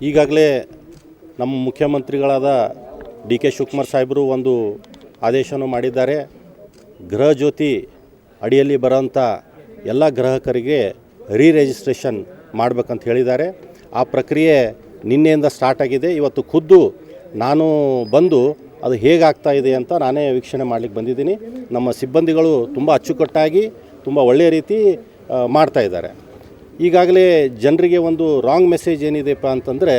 ಈಗಾಗಲೇ ನಮ್ಮ ಮುಖ್ಯಮಂತ್ರಿಗಳಾದ ಡಿ ಕೆ ಶಿವಕುಮಾರ್ ಸಾಹೇಬರು ಒಂದು ಆದೇಶವನ್ನು ಮಾಡಿದ್ದಾರೆ. ಗೃಹ ಜ್ಯೋತಿ ಅಡಿಯಲ್ಲಿ ಬರೋಂಥ ಎಲ್ಲ ಗ್ರಾಹಕರಿಗೆ ರಿಜಿಸ್ಟ್ರೇಷನ್ ಮಾಡಬೇಕಂತ ಹೇಳಿದ್ದಾರೆ. ಆ ಪ್ರಕ್ರಿಯೆ ನಿನ್ನೆಯಿಂದ ಸ್ಟಾರ್ಟ್ ಆಗಿದೆ. ಇವತ್ತು ಖುದ್ದು ನಾನು ಬಂದು ಅದು ಹೇಗಾಗ್ತಾ ಇದೆ ಅಂತ ನಾನೇ ವೀಕ್ಷಣೆ ಮಾಡಲಿಕ್ಕೆ ಬಂದಿದ್ದೀನಿ. ನಮ್ಮ ಸಿಬ್ಬಂದಿಗಳು ತುಂಬ ಅಚ್ಚುಕಟ್ಟಾಗಿ ತುಂಬ ಒಳ್ಳೆಯ ರೀತಿ ಮಾಡ್ತಾಯಿದ್ದಾರೆ. ಈಗಾಗಲೇ ಜನರಿಗೆ ಒಂದು ರಾಂಗ್ ಮೆಸೇಜ್ ಏನಿದೆಪ್ಪ ಅಂತಂದರೆ,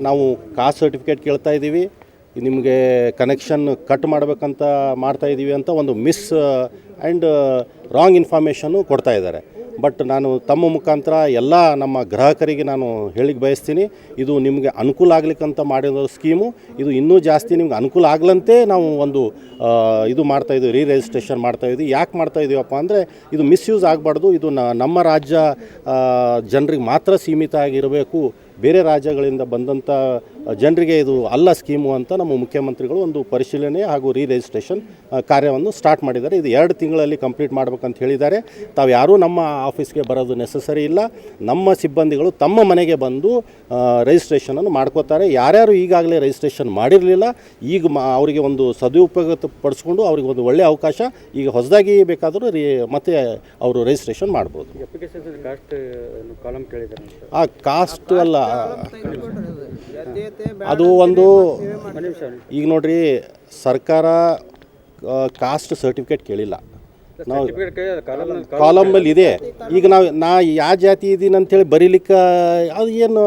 ನಾವು ಕಾಸ್ಟ್ ಸರ್ಟಿಫಿಕೇಟ್ ಕೇಳ್ತಾ ಇದ್ದೀವಿ, ನಿಮಗೆ ಕನೆಕ್ಷನ್ ಕಟ್ ಮಾಡಬೇಕಂತ ಮಾಡ್ತಾಯಿದ್ದೀವಿ ಅಂತ ಒಂದು ಮಿಸ್ ಆ್ಯಂಡ್ ರಾಂಗ್ ಇನ್ಫಾರ್ಮೇಷನ್ನು ಕೊಡ್ತಾ ಇದ್ದಾರೆ. ಬಟ್ ನಾನು ತಮ್ಮ ಮುಖಾಂತರ ಎಲ್ಲ ನಮ್ಮ ಗ್ರಾಹಕರಿಗೆ ನಾನು ಹೇಳಿಕ್ಕೆ ಬಯಸ್ತೀನಿ, ಇದು ನಿಮಗೆ ಅನುಕೂಲ ಆಗ್ಲಿಕ್ಕಂತ ಮಾಡಿರೋ ಸ್ಕೀಮು. ಇದು ಇನ್ನೂ ಜಾಸ್ತಿ ನಿಮ್ಗೆ ಅನುಕೂಲ ಆಗ್ಲಂತೆ ನಾವು ಒಂದು ಇದು ಮಾಡ್ತಾಯಿದ್ದೀವಿ, ರಿಜಿಸ್ಟ್ರೇಷನ್ ಮಾಡ್ತಾಯಿದ್ದೀವಿ. ಯಾಕೆ ಮಾಡ್ತಾಯಿದ್ದೀವಪ್ಪ ಅಂದರೆ, ಇದು ಮಿಸ್ಯೂಸ್ ಆಗಬಾರ್ದು. ಇದು ನಮ್ಮ ರಾಜ್ಯ ಜನರಿಗೆ ಮಾತ್ರ ಸೀಮಿತ ಆಗಿರಬೇಕು, ಬೇರೆ ರಾಜ್ಯಗಳಿಂದ ಬಂದಂಥ ಜನರಿಗೆ ಇದು ಅಲ್ಲ ಸ್ಕೀಮು ಅಂತ ನಮ್ಮ ಮುಖ್ಯಮಂತ್ರಿಗಳು ಒಂದು ಪರಿಶೀಲನೆ ಹಾಗೂ ರಿಜಿಸ್ಟ್ರೇಷನ್ ಕಾರ್ಯವನ್ನು ಸ್ಟಾರ್ಟ್ ಮಾಡಿದ್ದಾರೆ. ಇದು 2 ತಿಂಗಳಲ್ಲಿ ಕಂಪ್ಲೀಟ್ ಮಾಡಬೇಕಂತ ಹೇಳಿದ್ದಾರೆ. ತಾವು ಯಾರೂ ನಮ್ಮ ಆಫೀಸ್ಗೆ ಬರೋದು ನೆಸಸರಿ ಇಲ್ಲ. ನಮ್ಮ ಸಿಬ್ಬಂದಿಗಳು ತಮ್ಮ ಮನೆಗೆ ಬಂದು ರಿಜಿಸ್ಟ್ರೇಷನನ್ನು ಮಾಡ್ಕೋತಾರೆ. ಯಾರ್ಯಾರು ಈಗಾಗಲೇ ರಿಜಿಸ್ಟ್ರೇಷನ್ ಮಾಡಿರಲಿಲ್ಲ, ಈಗ ಅವರಿಗೆ ಒಂದು ಸದುಪಯೋಗ ಪಡಿಸ್ಕೊಂಡು ಅವ್ರಿಗೆ ಒಂದು ಒಳ್ಳೆಯ ಅವಕಾಶ, ಈಗ ಹೊಸದಾಗಿ ಬೇಕಾದರೂ ಮತ್ತೆ ಅವರು ರಿಜಿಸ್ಟ್ರೇಷನ್ ಮಾಡ್ಬೋದು. ಆ ಕಾಸ್ಟ್ ಅಲ್ಲ, ಅದು ಒಂದು ಈಗ ನೋಡ್ರಿ, ಸರ್ಕಾರ ಕಾಸ್ಟ್ ಸರ್ಟಿಫಿಕೇಟ್ ಕೇಳಿಲ್ಲ. ನಾವು ಕಾಲಮಲ್ಲಿ ಇದೆ. ಈಗ ನಾ ಯಾವ ಜಾತಿ ಇದ್ದೀನಿ ಅಂಥೇಳಿ ಬರೀಲಿಕ್ಕೆ ಅದು ಏನು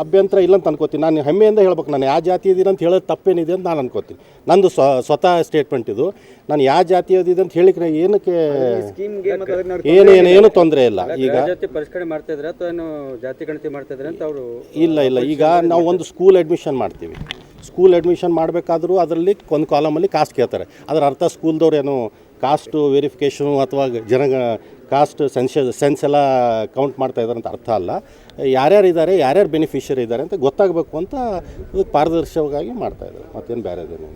ಅಭ್ಯಂತರ ಇಲ್ಲ ಅಂತ ಅನ್ಕೋತೀನಿ. ನಾನು ಹೆಮ್ಮೆಯಿಂದ ಹೇಳ್ಬೇಕು, ನಾನು ಯಾವ ಜಾತಿ ಇದ್ದೀನಿ ಅಂತ ಹೇಳೋದು ತಪ್ಪೇನಿದೆ ಅಂತ ನಾನು ಅನ್ಕೋತೀನಿ. ನಂದು ಸ್ವತಃ ಸ್ಟೇಟ್ಮೆಂಟ್ ಇದು. ನಾನು ಯಾವ ಜಾತಿ ಇದೆ ಅಂತ ಹೇಳಿಕ್ಕೆ ಏನಕ್ಕೆ ಏನು ತೊಂದರೆ ಇಲ್ಲ. ಈಗ ಪರಿಷ್ಕರಣೆ ಮಾಡ್ತಾ ಇದ್ರೆ ಅಥವಾ ಏನು ಜಾತಿ ಗಣತಿ ಮಾಡ್ತಾ ಇದ್ರೆ ಅಂತ ಅವರು ಇಲ್ಲ. ಈಗ ನಾವು ಒಂದು ಸ್ಕೂಲ್ ಅಡ್ಮಿಷನ್ ಮಾಡ್ತೀವಿ. ಸ್ಕೂಲ್ ಅಡ್ಮಿಷನ್ ಮಾಡಬೇಕಾದ್ರೂ ಅದರಲ್ಲಿ ಒಂದು ಕಾಲಮಲ್ಲಿ ಕಾಸ್ಟ್ ಕೇಳ್ತಾರೆ. ಅದರ ಅರ್ಥ ಸ್ಕೂಲ್ದವ್ರು ಏನು ಕಾಸ್ಟ್ ವೆರಿಫಿಕೇಷನು ಅಥವಾ ಕಾಸ್ಟ್ ಸೆನ್ಸ್ ಎಲ್ಲ ಕೌಂಟ್ ಮಾಡ್ತಾ ಇದ್ದಾರೆ ಅಂತ ಅರ್ಥ ಅಲ್ಲ. ಯಾರ್ಯಾರು ಇದ್ದಾರೆ, ಯಾರ್ಯಾರು ಬೆನಿಫಿಷರಿ ಇದ್ದಾರೆ ಅಂತ ಗೊತ್ತಾಗಬೇಕು ಅಂತ ಪಾರದರ್ಶಕವಾಗಿ ಮಾಡ್ತಾಯಿದ್ದಾರೆ. ಮತ್ತೇನು ಬೇರೆದೇನು.